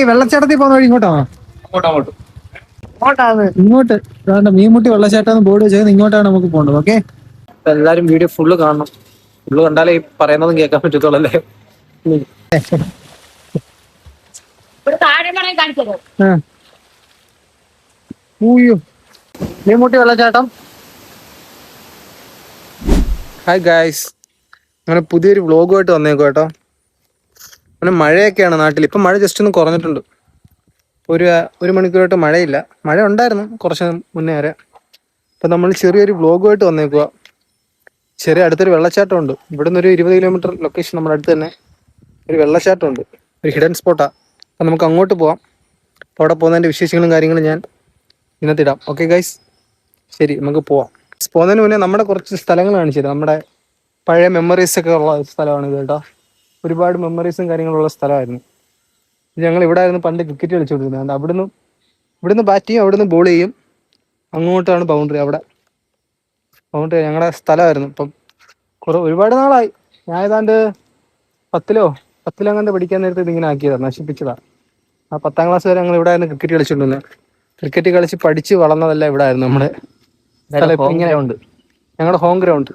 വെള്ളച്ചാട്ടത്തിൽ പോകുന്ന വഴി ഇങ്ങോട്ടാണോ? ഇങ്ങോട്ട് മീൻമുട്ടി വെള്ളച്ചാട്ടം ബോർഡ് വെച്ചത് ഇങ്ങോട്ടാണ് നമുക്ക് പോകേണ്ടത്. ഓക്കെ, എല്ലാരും വീഡിയോ ഫുള്ള് കാണണം. ഫുള്ള് കണ്ടാലേ ഈ പറയുന്നതും കേൾക്കാൻ പറ്റത്തുള്ളൂ അല്ലേ. മീൻമുട്ടി വെള്ളച്ചാട്ടം. ഹായ് ഗായ്സ്, അങ്ങനെ പുതിയൊരു വ്ളോഗുമായിട്ട് വന്നേക്കും കേട്ടോ. അങ്ങനെ മഴയൊക്കെയാണ് നാട്ടിൽ. ഇപ്പം മഴ ജസ്റ്റ് ഒന്ന് കുറഞ്ഞിട്ടുണ്ട്. ഒരു മണിക്കൂറായിട്ട് മഴയില്ല. മഴ ഉണ്ടായിരുന്നു കുറച്ച് മുന്നേ വരെ. അപ്പം നമ്മൾ ചെറിയൊരു വ്ളോഗുമായിട്ട് വന്നേക്കുക. അടുത്തൊരു വെള്ളച്ചാട്ടം ഉണ്ട്. ഇവിടെ നിന്ന് ഒരു 20 കിലോമീറ്റർ ലൊക്കേഷൻ നമ്മുടെ അടുത്ത് തന്നെ ഒരു വെള്ളച്ചാട്ടം ഉണ്ട്. ഒരു ഹിഡൻ സ്പോട്ടാണ്. അപ്പം നമുക്ക് അങ്ങോട്ട് പോവാം. അപ്പോൾ അവിടെ പോകുന്നതിൻ്റെ വിശേഷങ്ങളും കാര്യങ്ങളും ഞാൻ ഇന്നത്തെ ഇടാം. ഓക്കെ ഗൈസ്, ശരി നമുക്ക് പോവാം. പോകുന്നതിന് മുന്നേ നമ്മുടെ കുറച്ച് സ്ഥലങ്ങൾ കാണിച്ചത്. നമ്മുടെ പഴയ മെമ്മറീസൊക്കെ ഉള്ള സ്ഥലമാണ് ഇത് കേട്ടോ. ഒരുപാട് മെമ്മറീസും കാര്യങ്ങളുള്ള സ്ഥലമായിരുന്നു. ഞങ്ങൾ ഇവിടെ ആയിരുന്നു പണ്ട് ക്രിക്കറ്റ് കളിച്ചുകൊണ്ടിരുന്നത്. ഇവിടുന്ന് ബാറ്റ് ചെയ്യും, അവിടുന്ന് ബോൾ ചെയ്യും. അങ്ങോട്ടാണ് ബൗണ്ടറി. അവിടെ ബൗണ്ടറി ഞങ്ങളുടെ സ്ഥലമായിരുന്നു. ഇപ്പം ഒരുപാട് നാളായി. ഞാൻ ഏതാണ്ട് 10ലോ അങ്ങനത്തെ പഠിക്കാൻ നേരത്തെ ഇതിങ്ങനെ ആക്കിയതാണ്, നശിപ്പിച്ചതാണ്. ആ 10ാം ക്ലാസ് വരെ ഞങ്ങൾ ഇവിടെ ആയിരുന്നു ക്രിക്കറ്റ് കളിച്ചുകൊണ്ടിരുന്നത്. ക്രിക്കറ്റ് കളിച്ച് പഠിച്ച് വളർന്നതല്ല ഇവിടെ ആയിരുന്നു നമ്മുടെ സ്ഥലം. ഇപ്പം ഇങ്ങനെ ഉണ്ട് ഞങ്ങളുടെ ഹോം ഗ്രൗണ്ട്.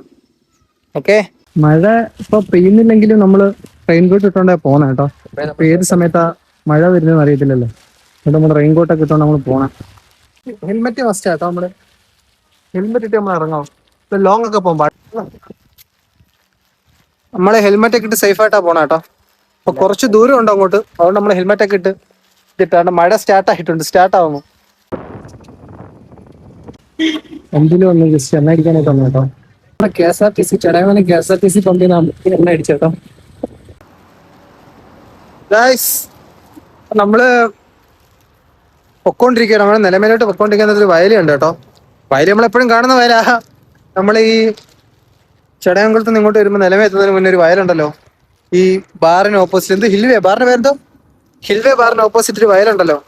ഓക്കെ, മഴ ഇപ്പൊ പെയ്യുന്നില്ലെങ്കിലും നമ്മള് റെയിൻകോട്ട് ഇട്ടോണ്ടേ പോണേ കേട്ടോ. ഇപ്പൊ ഏത് സമയത്താ മഴ വരുന്നതെന്ന് അറിയത്തില്ലല്ലോ. അതുകൊണ്ട് നമ്മൾ റെയിൻകോട്ടൊക്കെ ഇട്ടോണ്ട് നമ്മൾ പോണേ. ഹെൽമെറ്റ് മസ്റ്റ് ആട്ടോ. നമ്മള് ഹെൽമെറ്റ് ഇട്ട് നമ്മൾ ഇറങ്ങാം. ഇപ്പൊ ലോങ് ഒക്കെ പോകുമ്പോ നമ്മള് ഹെൽമെറ്റ് ഒക്കെ ഇട്ട് സേഫ് ആയിട്ടാ പോണേ കേട്ടോ. അപ്പൊ കുറച്ച് ദൂരം ഉണ്ട് അങ്ങോട്ട്. അതുകൊണ്ട് നമ്മൾ ഹെൽമെറ്റ് ഒക്കെ ഇട്ടിട്ടാണ്. മഴ സ്റ്റാർട്ട് ആവുന്നു. എന്തിലും ഒന്ന് ജസ്റ്റ് എണ്ണ അടിക്കാനായിട്ട് വന്നു കേട്ടോ. KSRTC ചടയമംഗലം KSRTC പമ്പിൽ നിന്ന് എണ്ണ അടിച്ചേട്ടോ. നമ്മള് പൊക്കോണ്ടിരിക്കുകയാണ്. നമ്മള് നിലമേലോട്ട് പൊക്കോണ്ടിരിക്കുന്ന ഒരു വയലുണ്ട് കേട്ടോ. വയല് നമ്മളെപ്പോഴും കാണുന്ന വയലാ. നമ്മൾ ഈ ചടയമംഗലത്ത് നിന്ന് ഇങ്ങോട്ട് വരുമ്പോൾ നിലമേ എത്തുന്നതിന് മുന്നേ ഒരു വയലുണ്ടല്ലോ, ഈ ബാറിന് ഓപ്പോസിറ്റ്. എന്ത് ഹിൽവേ ബാറിന്റെ പേരെന്തോ? ഹിൽവേ ബാറിന് ഓപ്പോസിറ്റ് ഒരു വയലുണ്ടല്ലോ.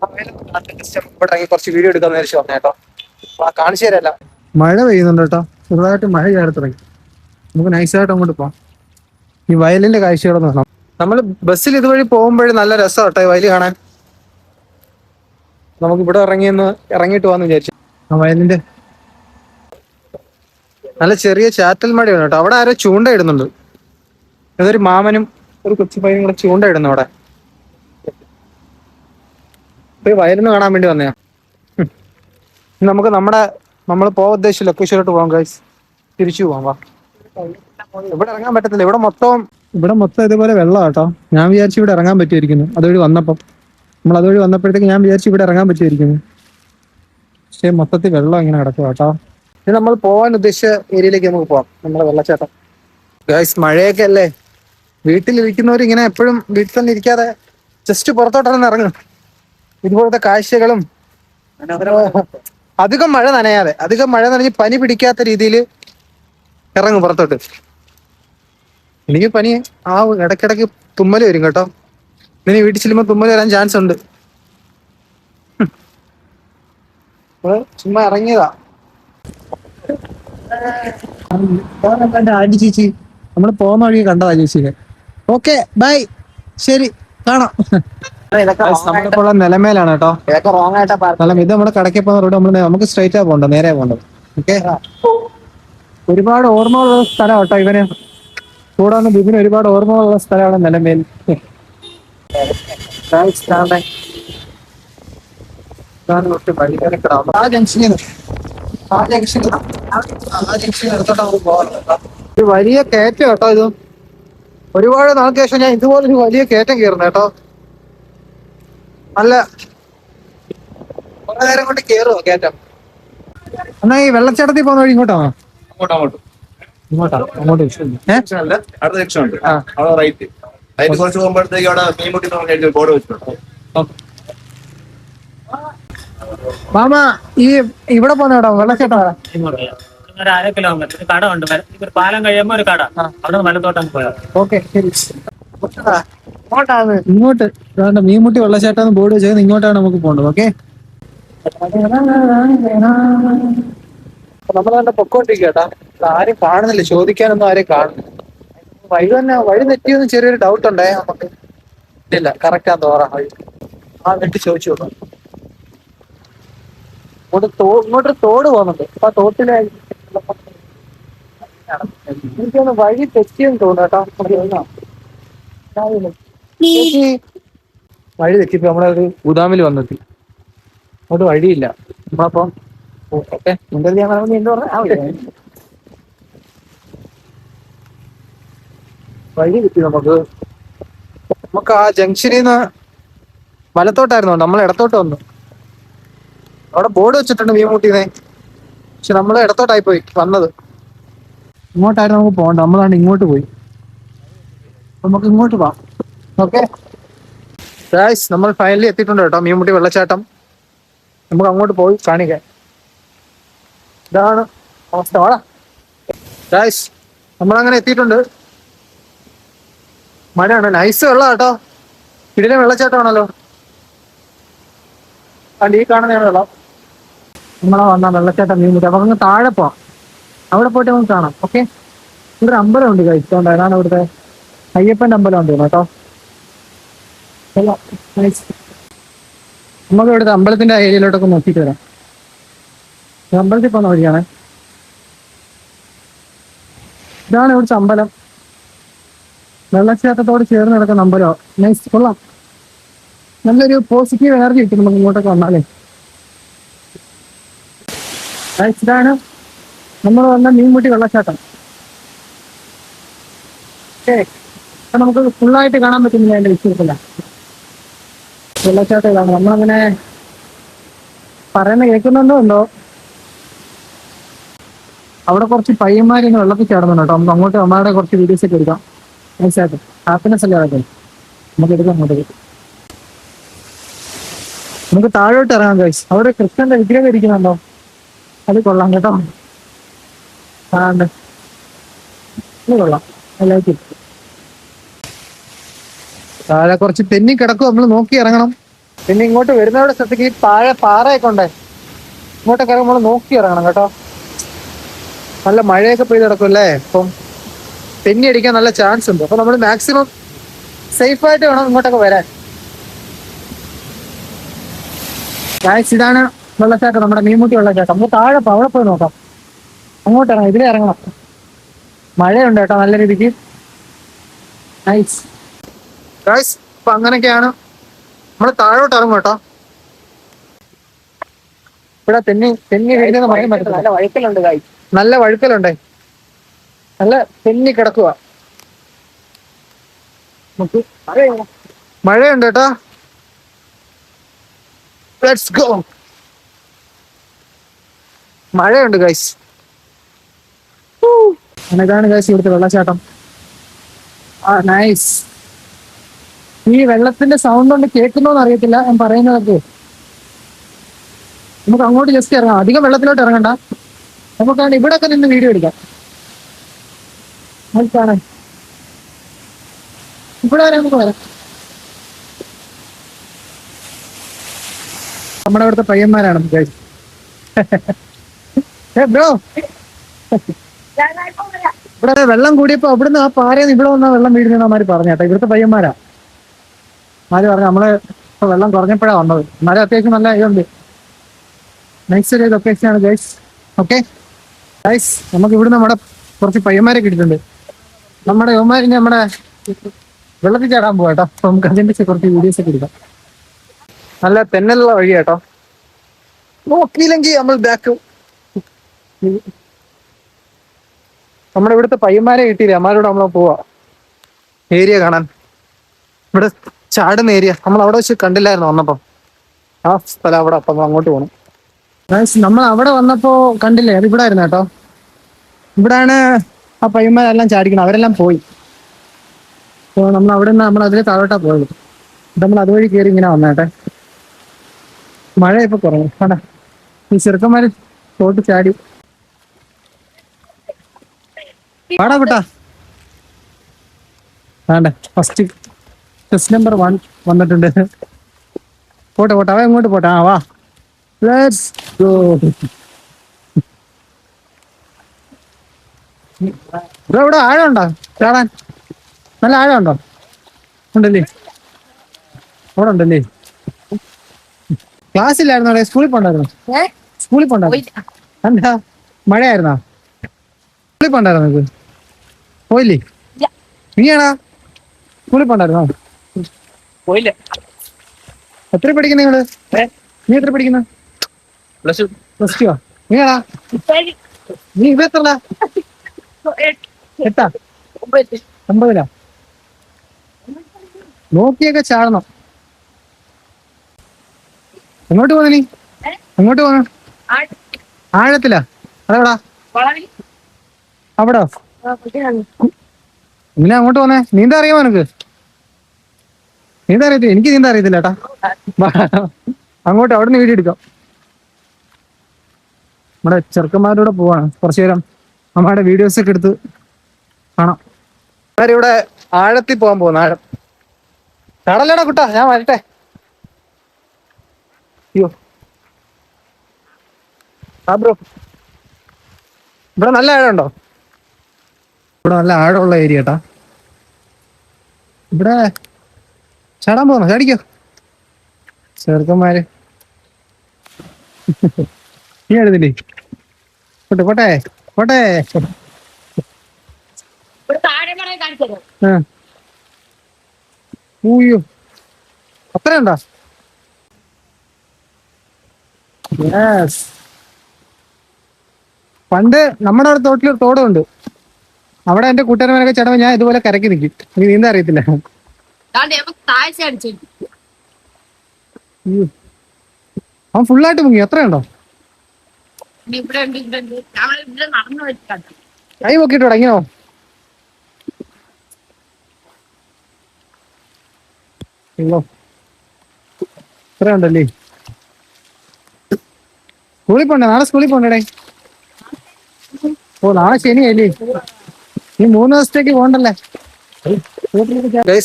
ആ വയലിറങ്ങി കുറച്ച് വീഡിയോ എടുക്കാന്ന് വിചാരിച്ചു വന്നേ കേട്ടോ. കാണിച്ചു തരല്ല. മഴ പെയ്യുന്നുണ്ട് കേട്ടോ. ചെറുതായിട്ട് മഴ കയറി തുടങ്ങി. നമുക്ക് നൈസായിട്ട് അങ്ങോട്ട് പോവാം. ഈ വയലിന്റെ കാഴ്ചകളൊന്നും കാണാം. നമ്മൾ ബസ്സിൽ ഇതുവഴി പോകുമ്പോഴും നല്ല രസം കേട്ടോ ഈ വയല് കാണാൻ. നമുക്ക് ഇവിടെ ഇറങ്ങിയിട്ട് പോവാന്ന് വിചാരിച്ചു. ആ വയലിന്റെ നല്ല ചെറിയ ചാറ്റൽ മഴയാണ് കേട്ടോ. അവിടെ ആരോ ചൂണ്ട ഇടുന്നുണ്ട്. ഏതൊരു മാമനും ഒരു കൊച്ചു പയ്യനും കൂടെ ചൂണ്ട ഇടുന്നു അവിടെ. ഇപ്പൊ ഈ വയലിന് കാണാൻ വേണ്ടി വന്നയാ. നമുക്ക് നമ്മൾ പോകാൻ ഉദ്ദേശിച്ച ലൊക്കേഷനിലോട്ട് പോകാം ഗൈസ്. തിരിച്ചു പോകാം. വാ, ഇവിടെ ഇറങ്ങാൻ പറ്റത്തില്ല. ഇവിടെ മൊത്തം ഇതുപോലെ വെള്ളം കേട്ടോ. ഞാൻ വിചാരിച്ചു ഇവിടെ ഇറങ്ങാൻ പറ്റുമായിരിക്കുന്നു. അതുവഴി വന്നപ്പോഴത്തേക്ക് ഞാൻ വിചാരിച്ചു ഇവിടെ ഇറങ്ങാൻ പറ്റുമായിരിക്കുന്നു. പക്ഷെ മൊത്തത്തിൽ വെള്ളം ഇങ്ങനെ കിടക്കും കേട്ടോ. ഇനി നമ്മൾ പോകാൻ ഉദ്ദേശിച്ച ഏരിയയിലേക്ക് നമുക്ക് പോവാം. നമ്മളെ വെള്ളച്ചാട്ടം. ഗൈസ്, മഴയൊക്കെ അല്ലേ. വീട്ടിലിരിക്കുന്നവർ ഇങ്ങനെ എപ്പോഴും വീട്ടിൽ തന്നെ ഇരിക്കാതെ ജസ്റ്റ് പുറത്തോട്ടൊന്ന് ഇറങ്ങും. ഇതുപോലത്തെ കാഴ്ചകളും അധികം മഴ നനഞ്ഞ് പനി പിടിക്കാത്ത രീതിയിൽ ഇറങ്ങും പുറത്തോട്ട്. എനിക്ക് പനി ഇടയ്ക്കിടയ്ക്ക് തുമ്മല് വരും കേട്ടോ. ഇനി വീട്ടിൽ ചെല്ലുമ്പോൾ തുമ്മല് വരാൻ ചാൻസ് ഉണ്ട്. ചുമ്മാ ഇറങ്ങിയതാ. ആന്റി ചേച്ചി നമ്മൾ പോകുന്ന വഴി കണ്ടതാ ചേച്ചിയെ. ഓക്കെ ബൈ, ശരി കാണാം. നമ്മളിപ്പോൾ നിലമേലാണ് കേട്ടോ. ഇത് നമ്മുടെ കടയ്ക്ക് പോകുന്ന റോഡ്. നമുക്ക് സ്ട്രൈറ്റാ പോകണ്ട, നേരെ പോകണ്ടത്. ഓക്കെ, ഒരുപാട് ഓർമ്മകളുള്ള സ്ഥലം കേട്ടോ. ഇവന് കൂടെ വന്ന് ബിബിന് ഒരുപാട് ഓർമ്മകളുള്ള സ്ഥലമാണ് നിലമേൽ. ഒരു വലിയ കയറ്റം കേട്ടോ ഇത്. ഒരുപാട് നാൾക്ക് ശേഷം ഞാൻ ഇതുപോലൊരു വലിയ കയറ്റം കയറുന്നു കേട്ടോ. നല്ല കുറെ നേരം കൊണ്ട് കേറുവോ കയറ്റം. എന്നാ ഈ വെള്ളച്ചാട്ടത്തിൽ പോകുന്ന വഴി ഇങ്ങോട്ടാണോ? അങ്ങോട്ട് കുറച്ച് പോകുമ്പോഴത്തേക്ക് അവിടെ മീൻമുട്ടി ബോർഡ് വെച്ചിട്ടുണ്ട്. മാമ ഈ ഇവിടെ പോകുന്ന കേട്ടോ വെള്ളച്ചാട്ടം. ഒരു 1/2 കിലോമീറ്റർ ഒരു കട ഉണ്ട്. ഒരു പാലം കഴിയുമ്പോ ഒരു കട, അവിടെ വലത്തോട്ടം പോയാൽ. ഓക്കെ, ശരി. ഇങ്ങോട്ട് മീൻമുട്ടി വെള്ളച്ചാട്ടം ബോർഡ് വെച്ചത് ഇങ്ങോട്ടാണ് നമുക്ക് പോകേണ്ടത്. ഓക്കെ, നമ്മളെ പൊക്കോണ്ടിരിക്കുക കേട്ടോ. ആരും കാണുന്നില്ല, ചോദിക്കാനൊന്നും ആരെയും കാണുന്നില്ല. വഴി തെറ്റിയൊന്നും ചെറിയൊരു ഡൗട്ട് ഉണ്ടേ നമുക്ക്. ഇല്ല കറക്റ്റാ തോറാ വഴി. ആ വെട്ടി ചോദിച്ചു നോക്കാം. ഇങ്ങോട്ടൊരു തോട് പോകുന്നുണ്ട്. അപ്പൊ ആ തോട്ടിലെ എനിക്കൊന്ന് വഴി തെറ്റിയെന്ന് തോന്നുന്നു കേട്ടോ. ചേച്ചി വഴി തെറ്റിപ്പോ നമ്മളൊരു ഗുദാമിൽ വന്നെത്തി. അങ്ങോട്ട് വഴിയില്ല. നമ്മളപ്പം ഓക്കെ എന്താ പറഞ്ഞ വഴി കിട്ടി നമുക്ക് ആ ജംഗ്ഷനിൽ നിന്ന് വലത്തോട്ടായിരുന്നു നമ്മൾ ഇടത്തോട്ട് വന്നു. അവിടെ ബോർഡ് വെച്ചിട്ടുണ്ട് മീൻമുട്ടിനെ. പക്ഷെ നമ്മൾ ഇടത്തോട്ടായി പോയി വന്നത്. ഇങ്ങോട്ടായിരുന്നു നമുക്ക് പോകണ്ട. നമ്മളാണ് ഇങ്ങോട്ട് പോയി. നമുക്ക് ഇങ്ങോട്ട് പോവാം. ഓക്കെ ഗായ്സ്, നമ്മൾ ഫൈനലി എത്തിയിട്ടുണ്ട് കേട്ടോ മീൻമുട്ടി വെള്ളച്ചാട്ടം. നമുക്ക് അങ്ങോട്ട് പോയി കാണിക്കാം. ഇതാണ് അവസ്ഥ. വാടാ ഗായ്സ്, നമ്മളങ്ങനെ എത്തിയിട്ടുണ്ട്. മഴയാണ്. നൈസ് വെള്ളം കേട്ടോ. ഇടിലെ വെള്ളച്ചാട്ടമാണല്ലോ. അല്ല ഈ കാണുന്നതാണ് വെള്ളം. നമ്മളെ വന്ന വെള്ളച്ചാട്ടം മീൻമുട്ടി. അപ്പൊ അങ്ങ് താഴെ പോവാം. അവിടെ പോയിട്ട് നമുക്ക് കാണാം. ഓക്കെ. ഇവിടെ അമ്പലം ഉണ്ട് കഴിച്ചോണ്ട്. അതാണ് ഇവിടുത്തെ അയ്യപ്പന്റെ അമ്പലം ഉണ്ട് കേട്ടോ. നമുക്ക് ഇവിടുത്തെ അമ്പലത്തിന്റെ ഏരിയയിലോട്ടൊക്കെ നോക്കിയിട്ട് വരാം. അമ്പലത്തിൽ പോകുന്ന വഴിയാണ്. ഇതാണ് ഇവിടുത്തെ അമ്പലം. വെള്ളച്ചാട്ടത്തോട് ചേർന്ന് കിടക്കുന്ന അമ്പലം. നൈസ്, കൊള്ളാം. നല്ലൊരു പോസിറ്റീവ് എനർജി കിട്ടും നമുക്ക് ഇങ്ങോട്ടൊക്കെ വന്നാലേ. ഇതാണ് നമ്മൾ വന്ന മീൻമുട്ടി വെള്ളച്ചാട്ടം. അപ്പൊ നമുക്ക് ഫുള്ളായിട്ട് കാണാൻ പറ്റുന്നില്ല എന്റെ വിശ്വാസത്തില്ല. വെള്ളച്ചാട്ടം ഇതാണ്. നമ്മളങ്ങനെ പറയുന്ന കേൾക്കുന്നുണ്ടോ എന്തോ. അവിടെ കുറച്ച് പയ്യന്മാരിന്ന് വെള്ളത്തിൽ ചാടുന്നുണ്ട് കേട്ടോ. നമുക്ക് അങ്ങോട്ട് അമ്മയുടെ കുറച്ച് വീഡിയോസ് ഒക്കെ എടുക്കാം. നൈസായിട്ട് ഹാപ്പിനെസ് അല്ലേ അതൊക്കെ നമുക്ക് എടുക്കാം. അങ്ങോട്ടേക്ക് നമുക്ക് താഴോട്ട് ഇറങ്ങാം ഗൈസ്. അവിടെ കൃഷ്ണന്റെ വിഗ്രഹം ഇരിക്കുന്നുണ്ടോ? അത് കൊള്ളാം കേട്ടോ. കൊള്ളാം. എല്ലാവർക്കും താഴെ കുറച്ച് തെന്നി കിടക്കും. നമ്മൾ നോക്കി ഇറങ്ങണം. പിന്നെ ഇങ്ങോട്ട് വരുന്നവരുടെ സ്ഥലത്തേക്ക് ഈ താഴെ പാറയൊക്കെ ഉണ്ട്. ഇങ്ങോട്ടൊക്കെ ഇറങ്ങുമ്പോൾ നമ്മൾ നോക്കി ഇറങ്ങണം കേട്ടോ. നല്ല മഴയൊക്കെ പെയ്ത് കിടക്കും അല്ലേ. അപ്പം തെന്നി അടിക്കാൻ നല്ല ചാൻസ് ഉണ്ട്. അപ്പൊ നമ്മൾ മാക്സിമം സേഫ് ആയിട്ട് വേണം ഇങ്ങോട്ടൊക്കെ വരാൻ. ഇതാണ് വെള്ളച്ചാട്ടം, നമ്മുടെ മീൻമുട്ടി വെള്ളച്ചാട്ടം. നമുക്ക് താഴെ അവിടെ പോയി നോക്കാം. അങ്ങോട്ട് ഇറങ്ങാം. ഇതിലേ ഇറങ്ങണം. മഴയുണ്ട് കേട്ടോ നല്ല രീതിക്ക്. Nice guys. അപ്പൊ അങ്ങനെയൊക്കെയാണ് നമ്മൾ താഴോട്ട് ഇറങ്ങും കേട്ടോ. ഇവിടെ തെന്നി വീഴുന്ന പറയാൻ പറ്റില്ല. നല്ല വഴുക്കലുണ്ട് ഗൈസ്. നല്ല വഴുക്കലുണ്ട്. നല്ല തെന്നി കിടക്കുക. മഴയുണ്ട് കേട്ടോ. Let's go. മഴയുണ്ട് ഗൈസ്. ഇതാണ് ഗൈസ് ഇവിടുത്തെ വെള്ളച്ചാട്ടം. നൈസ്. ഈ വെള്ളത്തിന്റെ സൗണ്ട് കൊണ്ട് കേൾക്കുന്നോന്ന് അറിയത്തില്ല ഞാൻ പറയുന്നതൊക്കെ. നമുക്ക് അങ്ങോട്ട് ജസ്റ്റ് ഇറങ്ങാം. അധികം വെള്ളത്തിലോട്ട് ഇറങ്ങണ്ട. നമുക്കാണ് ഇവിടെ ഒക്കെ നിന്ന് വീഡിയോ എടുക്കാം. കാണാൻ ഇവിടെ വരെ നമുക്ക് വരാം. നമ്മുടെ അവിടുത്തെ പയ്യന്മാരാണ് ഗൈസ്. ബ്രോ, ഇവിടെ വെള്ളം കൂടിയപ്പോ അവിടുന്ന് ആ പാറയെന്ന് ഇവിടെ വന്നാ വെള്ളം വീഴുന്നമാര് പറഞ്ഞേട്ടാ. ഇവിടുത്തെ പയ്യന്മാരാ. ആര് പറഞ്ഞു. നമ്മള് ഇപ്പൊ വെള്ളം കുറഞ്ഞപ്പോഴാണ് വന്നത്. എന്നാലും അത്യാവശ്യം നല്ല ഇതുണ്ട്. നൈസ് ഒരു ലൊക്കേഷൻ ആണ് ഗൈസ്. ഓക്കെ ഗൈസ്, നമുക്ക് ഇവിടുന്ന് നമ്മുടെ കുറച്ച് പയ്യന്മാരെ കിട്ടിയിട്ടുണ്ട്. നമ്മുടെ യുവമാരിനെ നമ്മുടെ വെള്ളത്തിൽ ചാടാൻ പോവാ കേട്ടോ. അപ്പൊ നമുക്ക് അതിന്റെ കുറച്ച് വീഡിയോസ് ഒക്കെ എടുക്കാം. നല്ല തെന്നലുള്ള വഴി കേട്ടോ. നോക്കിയില്ലെങ്കിൽ നമ്മൾ ബാക്ക്. നമ്മുടെ ഇവിടുത്തെ പയ്യന്മാരെ കിട്ടിയില്ലേ. അമ്മാരോട് നമ്മൾ പോവാ ഏരിയ കാണാൻ. ഇവിടെ ചാടുന്ന ഏരിയ നമ്മൾ അവിടെ വെച്ച് കണ്ടില്ലായിരുന്നു വന്നപ്പോ. ആ സ്ഥലം അവിടെ. അപ്പം അങ്ങോട്ട് പോകണം. നമ്മൾ അവിടെ വന്നപ്പോ കണ്ടില്ലേ, അത് ഇവിടെ ആയിരുന്നു കേട്ടോ. ഇവിടാണ് ആ പയ്യന്മാരെല്ലാം ചാടിക്കണം. അവരെല്ലാം പോയി. അപ്പോൾ നമ്മൾ അവിടെ നിന്ന് നമ്മൾ അതിലെ താഴോട്ടാ പോയത്. നമ്മൾ അതുവഴി കയറി ഇങ്ങനെ വന്നേട്ടെ. മഴ ഇപ്പൊ കുറഞ്ഞു. കണ്ടാ ഈ ചെറുക്കന്മാര് തോട്ട് ചാടി. പാടാ കുട്ടാ. ആണ്ടെ ഫസ്റ്റ് ടെസ്റ്റ് നമ്പർ 1 വന്നിട്ടുണ്ട്. പോട്ടെ അവ എങ്ങോട്ട് പോട്ടെ. വാ ലെറ്റ്സ് ഗോ. ഇവിടെ ആഴമുണ്ടോ ചാടാൻ? നല്ല ആഴമുണ്ടോ? ഉണ്ടല്ലേ. അവിടെ ഉണ്ടല്ലേ? ക്ലാസ് ഇല്ലായിരുന്നോ? സ്കൂളിൽ പോണ്ടായിരുന്നു? സ്കൂളിൽ പോണ്ടായിരുന്നു? എന്താ മഴയായിരുന്നോ? സ്കൂളിൽ പോണ്ടായിരുന്നു നിനക്ക്? പോയില്ലേ? നീയാണാ സ്കൂളിൽ പോണ്ടായിരുന്നോ? പോയില്ല. എത്ര പഠിക്കുന്ന നിങ്ങള്? നീ എത്ര പഠിക്കുന്ന? Plus two. നീയാണാ? നീ ഇത് എത്ര? 8 9 നോക്കിയൊക്കെ ചാടണം. എങ്ങോട്ട് പോന്ന നീ? എങ്ങോട്ട് പോന്ന? ആഴത്തിലാ? അതെവിടാ? അവിടോ? ഇങ്ങനെ അങ്ങോട്ട് പോന്നേ? നീന്താ അറിയാമോ നിനക്ക്? നീന്താ അറിയത്തില്ല? എനിക്ക് നീന്താ അറിയത്തില്ല ഏട്ടാ. അങ്ങോട്ട് അവിടെ നിന്ന് വീഡിയോ എടുക്കാം. നമ്മുടെ ചെറുക്കന്മാരുടെ പോവാണ്. കുറച്ചു നേരം നമ്മുടെ വീഡിയോസ് ഒക്കെ എടുത്ത് കാണാം. ഇവിടെ ആഴത്തിൽ പോകാൻ പോകുന്ന ആഴം. കടലടാ കുട്ടാ, ഞാൻ വരട്ടെ. അയ്യോ ആ ബ്രോ, ഇവിടെ നല്ല ആഴമുണ്ടോ? ഇവിടെ നല്ല ആഴമുള്ള ഏരിയ കേട്ടാ. ഇവിടെ ചാടാൻ പോകുന്നു. ചാടിക്കോ ചെറുക്കന്മാര്. നീ എഴുതില്ലേ? പോട്ടെ പോട്ടെ പോട്ടെ. ഊയ്യോ, അത്രയുണ്ടോ? യെസ്. പണ്ട് നമ്മുടെ അവിടെ തോട്ടിൽ തോടുണ്ട്. അവിടെ എന്റെ കൂട്ടുകാരന്മാരൊക്കെ ചടവ് ഞാൻ ഇതുപോലെ കരക്കി നിൽക്കും. എനിക്ക് നീന്താ അറിയത്തില്ല. അവൻ ഫുള്ളായിട്ട് മുങ്ങി. എത്രയുണ്ടോ? കൈ പൊക്കിട്ടോടാ ഇങ്ങനോ? അയ്യോ, ഇത്രയുണ്ടല്ലേ? സ്കൂളിൽ പോണ്ടേ? നാളെ സ്കൂളിൽ പോണ്ടേ? ഓ, നാളെ ശനിയല്ലേ? നീ 3 ദിവസത്തേക്ക് പോണ്ടല്ലേ?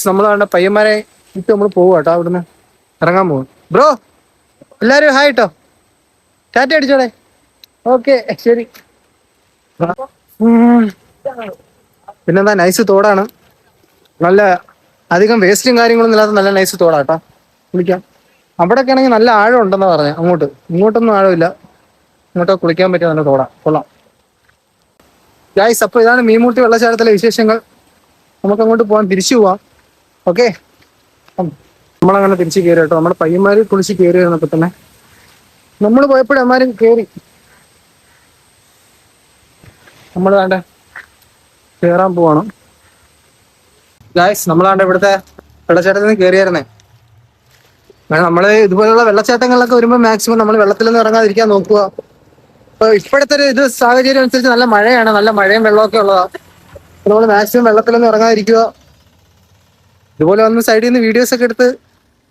നമ്മളാണ്ട് പയ്യന്മാരെ ഇട്ട് നമ്മൾ പോവാ കേട്ടോ. അവിടുന്ന് ഇറങ്ങാൻ പോകും. ബ്രോ എല്ലാരും ഹായ് കേട്ടോ. ടാറ്റ അടിച്ചോടെ. ഓക്കെ ശരി. പിന്നെന്താ, നൈസ് തോടാണ്. നല്ല അധികം വേസ്റ്റും കാര്യങ്ങളൊന്നും ഇല്ലാത്ത നല്ല നൈസ് തോടാ കേട്ടോ. കുളിക്കാം. അവിടെയൊക്കെ ആണെങ്കിൽ നല്ല ആഴം ഉണ്ടെന്നാ പറഞ്ഞത്. ഇങ്ങോട്ടൊന്നും ആഴമില്ല. ഇങ്ങോട്ടൊക്കെ കുളിക്കാൻ പറ്റിയ നല്ല തോടാ. കൊള്ളാം ഗൈസ്. അപ്പൊ ഇതാണ് മീൻമുട്ടി വെള്ളച്ചാട്ടത്തിലെ വിശേഷങ്ങൾ. നമുക്ക് അങ്ങോട്ട് പോകാൻ, തിരിച്ചു പോവാം. ഓക്കെ, നമ്മളങ്ങനെ തിരിച്ച് കയറി കേട്ടോ. നമ്മുടെ പയ്യന്മാര് കുളിച്ച് കയറി വന്നപ്പോ തന്നെ നമ്മൾ പോയപ്പോഴും അമ്മാരും കയറി. നമ്മൾ വേണ്ട കയറാൻ പോവാണ് ഗൈസ്. നമ്മളാണ്ട് ഇവിടുത്തെ വെള്ളച്ചാട്ടത്തിൽ നിന്ന് കയറിയായിരുന്നേ. നമ്മള് ഇതുപോലുള്ള വെള്ളച്ചാട്ടങ്ങളിലൊക്കെ വരുമ്പോൾ മാക്സിമം നമ്മൾ വെള്ളത്തിലൊന്നും ഇറങ്ങാതിരിക്കാൻ നോക്കുക. ഇപ്പൊ ഇപ്പോഴത്തെ ഒരു ഇത് സാഹചര്യം അനുസരിച്ച് നല്ല മഴയാണ്. നല്ല മഴയും വെള്ളമൊക്കെ ഉള്ളതാണ്. നമ്മൾ മാക്സിമം വെള്ളത്തിലൊന്നും ഇറങ്ങാതിരിക്കുക. ഇതുപോലെ വന്ന് സൈഡിൽ നിന്ന്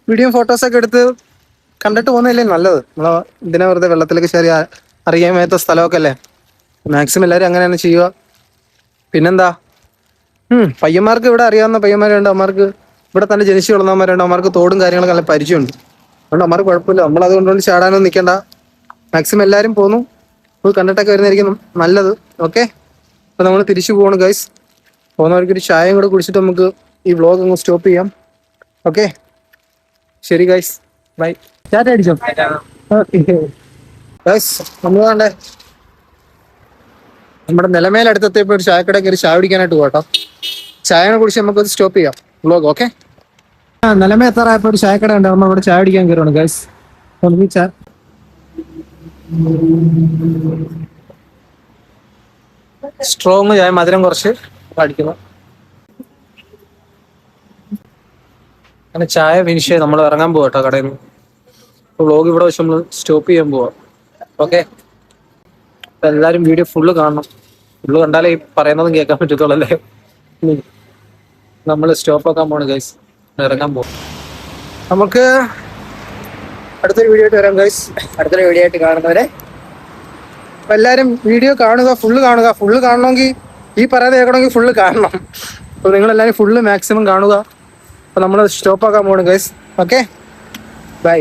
വീഡിയോയും ഫോട്ടോസൊക്കെ എടുത്ത് കണ്ടിട്ട് പോകുന്നതല്ലേ നല്ലത്. നമ്മളെ ഇതിനെ വെറുതെ വെള്ളത്തിലേക്ക് ശരി അറിയാൻ മേത്ത സ്ഥലമൊക്കെ അല്ലേ. മാക്സിമം എല്ലാവരും അങ്ങനെ തന്നെ ചെയ്യുക. പിന്നെന്താ, പയ്യന്മാർക്ക് ഇവിടെ അറിയാവുന്ന പയ്യന്മാരുണ്ട്. അവന്മാർക്ക് ഇവിടെ തന്നെ ജനിച്ചു വളർന്നവന്മാരുണ്ട്. അവന്മാർക്ക് തോടും കാര്യങ്ങളൊക്കെ നല്ല പരിചയമുണ്ട്. അതുകൊണ്ട് അവന്മാർക്ക് കുഴപ്പമില്ല. നമ്മളതുകൊണ്ടുകൊണ്ട് ചാടാനൊന്നും നിൽക്കണ്ട. മാക്സിമം എല്ലാവരും പോന്നു പോയി കണ്ടിട്ടൊക്കെ വരുന്നതായിരിക്കും നല്ലത്. ഓക്കെ, അപ്പൊ നമ്മൾ തിരിച്ചു പോകണം ഗൈസ്. പോകുന്നവർക്ക് ഒരു ചായയും കൂടെ കുടിച്ചിട്ട് നമുക്ക് ഈ വ്ളോഗ് അങ്ങ് സ്റ്റോപ്പ് ചെയ്യാം. ഓക്കെ ശരി ഗൈസ്, ബൈ. ടാറ്റ അടിച്ചോ. ഗൈസ് നമ്മൾ വേണ്ടേ നമ്മുടെ നിലമേലടുത്തെത്തിയപ്പോൾ ഒരു ചായക്കട കയറി ചായ കുടിക്കാനായിട്ട് പോകട്ടോ. ചായനെ കുടിച്ച് നമുക്കത് സ്റ്റോപ്പ് ചെയ്യാം വ്ളോഗ്. ഓക്കെ, നിലമേ എത്താറായപ്പോൾ ഒരു ചായക്കട ഉണ്ട്. നമ്മൾ ഇവിടെ ചായ കുടിക്കാൻ കയറുവാണ് ഗൈസ്. സ്ട്രോങ് ചായ, മധുരം കുറച്ച് അടിക്കുന്നു. അങ്ങനെ ചായ ഫിനിഷ് ചെയ്ത് നമ്മൾ ഇറങ്ങാൻ പോവാട്ടോ കടയിൽ നിന്ന്. വ്ളോഗ് ഇവിടെ വെച്ച് നമ്മൾ സ്റ്റോപ്പ് ചെയ്യാൻ പോവാ. ഓക്കെ, എല്ലാവരും വീഡിയോ ഫുള്ള് കാണണം. ഫുള്ള് കണ്ടാലേ ഈ പറയുന്നതും കേൾക്കാൻ പറ്റത്തുള്ളൂ അല്ലേ. നമ്മൾ സ്റ്റോപ്പ് ആക്കാൻ പോണ് ഗൈസ്, ഇറങ്ങാൻ പോകും. നമുക്ക് അടുത്തൊരു വീഡിയോ ആയിട്ട് വരാം ഗൈസ്. അടുത്തൊരു വീഡിയോ ആയിട്ട് കാണുന്നവരെ അപ്പൊ എല്ലാവരും വീഡിയോ കാണുക, ഫുള്ള് കാണുക. ഫുള്ള് കാണണമെങ്കിൽ ഈ പറയുന്നത് കേൾക്കണമെങ്കിൽ ഫുള്ള് കാണണം. അപ്പോൾ നിങ്ങളെല്ലാവരും ഫുള്ള് മാക്സിമം കാണുക. അപ്പോൾ നമ്മൾ സ്റ്റോപ്പ് ആക്കാൻ പോകണം ഗൈസ്. Okay, by.